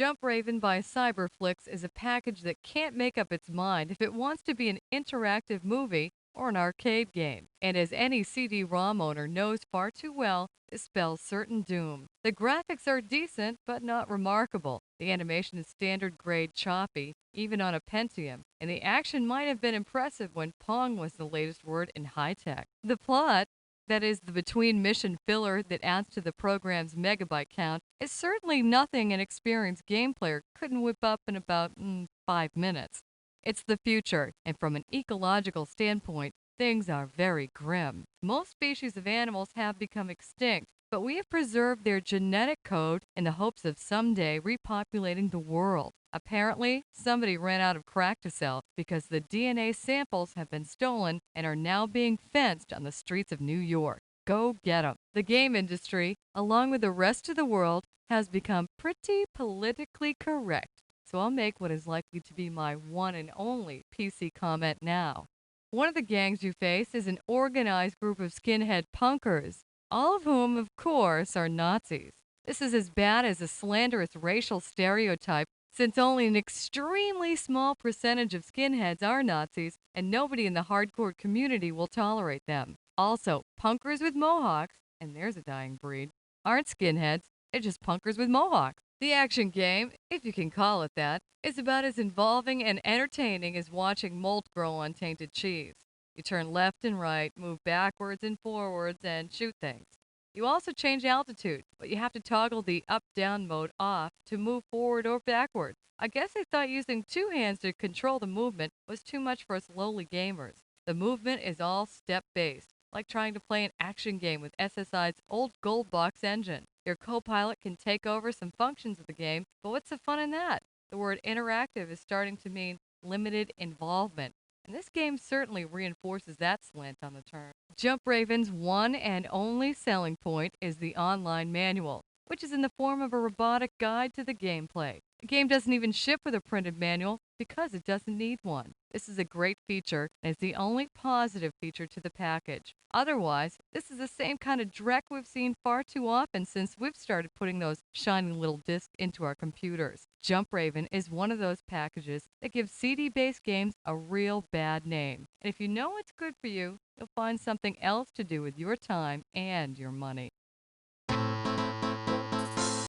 Jump Raven by Cyberflix is a package that can't make up its mind if it wants to be an interactive movie or an arcade game. And as any CD-ROM owner knows far too well, it spells certain doom. The graphics are decent, but not remarkable. The animation is standard grade choppy, even on a Pentium, and the action might have been impressive when Pong was the latest word in high tech. The plot, that is, the between mission filler that adds to the program's megabyte count, is certainly nothing an experienced game player couldn't whip up in about 5 minutes. It's the future, and from an ecological standpoint, things are very grim. Most species of animals have become extinct, but we have preserved their genetic code in the hopes of someday repopulating the world. Apparently, somebody ran out of crack to sell because the DNA samples have been stolen and are now being fenced on the streets of New York. Go get 'em. The game industry, along with the rest of the world, has become pretty politically correct. So I'll make what is likely to be my one and only PC comment now. One of the gangs you face is an organized group of skinhead punkers, all of whom, of course, are Nazis. This is as bad as a slanderous racial stereotype, since only an extremely small percentage of skinheads are Nazis, and nobody in the hardcore community will tolerate them. Also, punkers with mohawks, and there's a dying breed, aren't skinheads, they're just punkers with mohawks. The action game, if you can call it that, is about as involving and entertaining as watching molt grow on tainted cheese. You turn left and right, move backwards and forwards, and shoot things. You also change altitude, but you have to toggle the up-down mode off to move forward or backward. I guess they thought using two hands to control the movement was too much for us lowly gamers. The movement is all step-based, like trying to play an action game with SSI's old gold box engine. Your co-pilot can take over some functions of the game, but what's the fun in that? The word interactive is starting to mean limited involvement, and this game certainly reinforces that slant on the term. Jump Raven's one and only selling point is the online manual, which is in the form of a robotic guide to the gameplay. The game doesn't even ship with a printed manual because it doesn't need one. This is a great feature and is the only positive feature to the package. Otherwise, this is the same kind of dreck we've seen far too often since we've started putting those shiny little discs into our computers. Jump Raven is one of those packages that gives CD-based games a real bad name. And if you know what's good for you, you'll find something else to do with your time and your money.